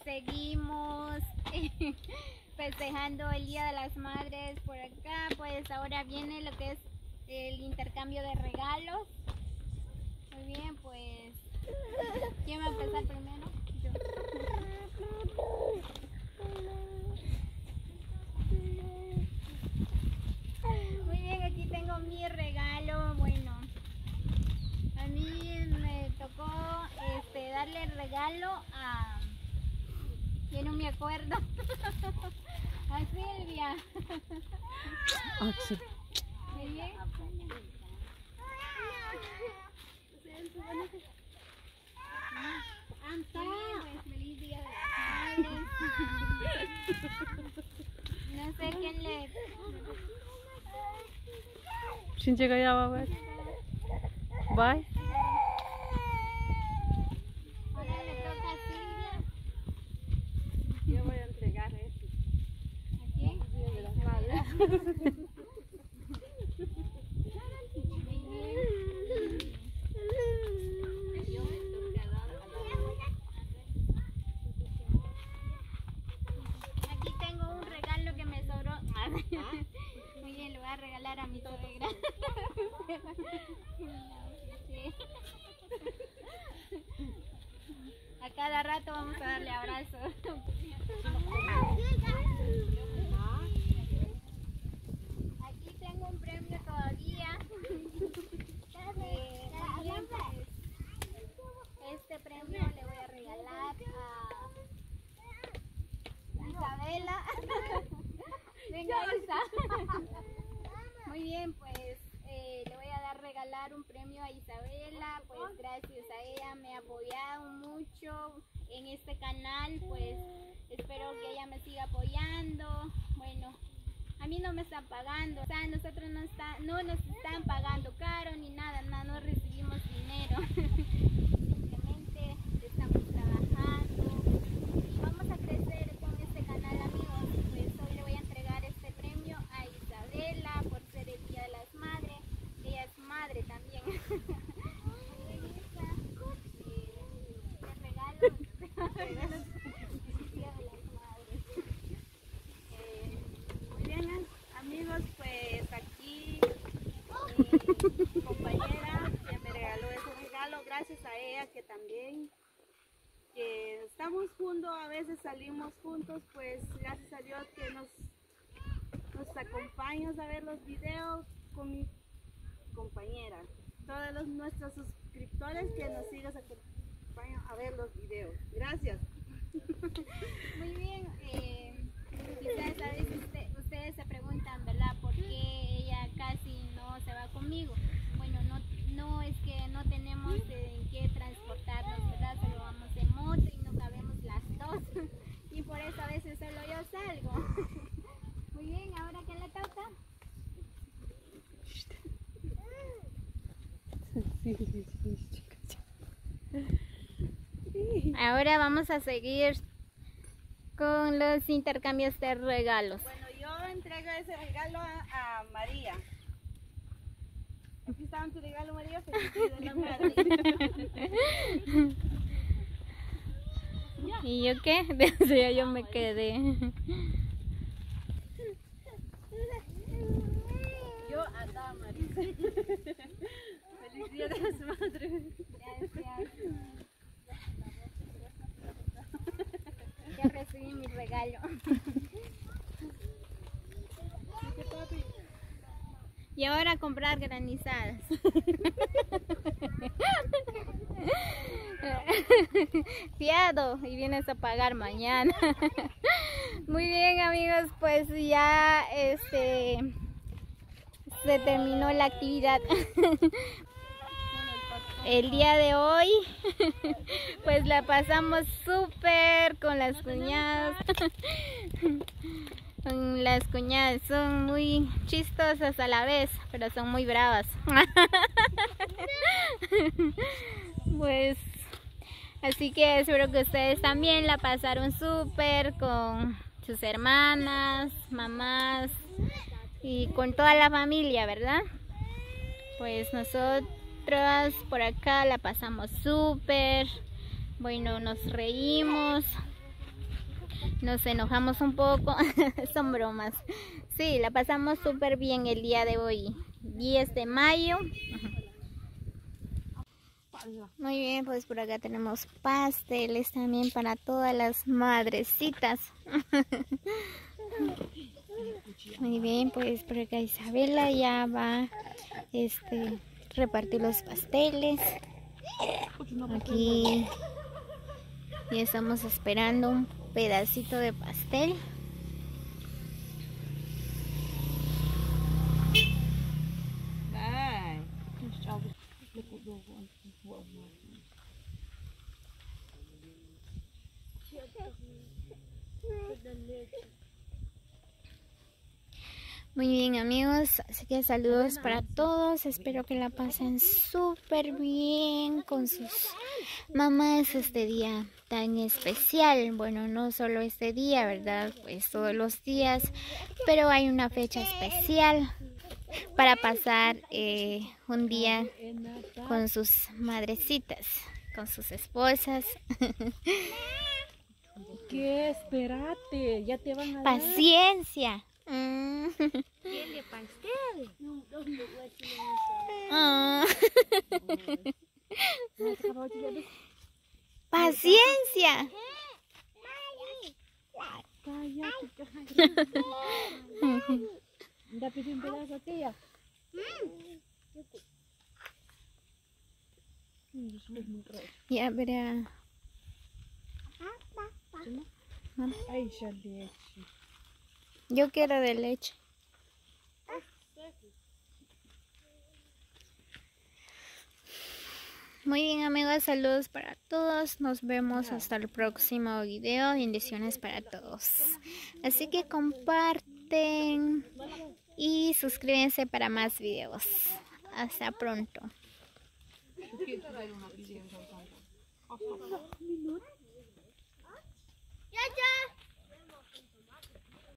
seguimos festejando el Día de las Madres por acá. Pues ahora viene lo que es el intercambio de regalos. Muy bien, pues ¿quién va a empezar primero? Yo. Muy bien, aquí tengo mi regalo. Bueno, a mí me tocó darle el regalo a... Yo no me acuerdo. A Silvia. Muy bien. Pues feliz Día de las Madres. No sé quién le... 진짜가 야와 바이. Ahora le toca a Silvia. Yo voy a entregar esto. ¿A quién? Día de las Madres. Aquí tengo un regalo que me sobró. Muy bien, lo voy a regalar a mi suegra. A cada rato vamos a darle abrazos. Aquí tengo un premio todavía. Este premio le voy a regalar a Isabela. Venga, Isa. Muy bien, pues le voy a regalar un premio a Isabela. Pues gracias a ella me ha apoyado mucho en este canal. Pues espero que ella me siga apoyando. Bueno, a mí no me están pagando, o sea, nosotros no nos están pagando caro ni nada, no recibimos dinero. Simplemente estamos trabajando y vamos a crecer con este canal, amigos. Pues hoy le voy a entregar este premio a Isabela por ser el Día de las Madres. Ella es madre también. Regalos Día de las Madres. Muy bien, amigos, pues aquí mi compañera que me regaló ese regalo, gracias a ella que también que estamos juntos, a veces salimos juntos, pues gracias a Dios que nos acompañas a ver los videos con mi compañera. Todos nuestros suscriptores que nos sigan acompañan a ver los videos. Gracias. Muy bien, quizás a veces ustedes se preguntan, ¿verdad? ¿Por qué ella casi no se va conmigo? Bueno, no es que no tenemos en qué transportarnos, ¿verdad? Solo vamos en moto y no cabemos las dos. Y por eso a veces solo yo salgo. Muy bien, ¿ahora qué le toca? Ahora vamos a seguir con los intercambios de regalos. Bueno, yo entrego ese regalo a María. Aquí está tu regalo, María. Feliz Día de la Madre. ¿Y yo qué? Desde yo me quedé. Yo a Damaris. Feliz Día de las Madres. Gracias. Ya recibí mi regalo. Y ahora a comprar granizadas. Fiado, y vienes a pagar mañana. Muy bien, amigos, pues ya se terminó la actividad. El día de hoy pues la pasamos súper con las cuñadas. Las cuñadas son muy chistosas a la vez, pero son muy bravas. Pues así que espero que ustedes también la pasaron súper con sus hermanas, mamás y con toda la familia, ¿verdad? Pues nosotros por acá la pasamos súper. Bueno, nos reímos nos enojamos un poco. Son bromas. Sí, la pasamos súper bien el día de hoy, 10 de mayo. Muy bien, pues por acá tenemos pasteles también para todas las madrecitas. Muy bien, pues por acá Isabela ya va a repartir los pasteles. Aquí ya estamos esperando un pedacito de pastel. Muy bien, amigos, así que saludos para todos, espero que la pasen súper bien con sus mamás este día tan especial. Bueno, no solo este día, ¿verdad? Pues todos los días, pero hay una fecha especial para pasar un día con sus madrecitas, con sus esposas. ¿Qué? Espérate, ya te van a dar. Paciencia. ¿Tiene pastel? Paciencia. ¿Ya pedí un pedazo, tía? Ya verá. Ay, ya leche. Yo quiero de leche. Muy bien, amigos, saludos para todos. Nos vemos hasta el próximo video. Bendiciones para todos. Así que comparten y suscríbanse para más videos. Hasta pronto. Ya.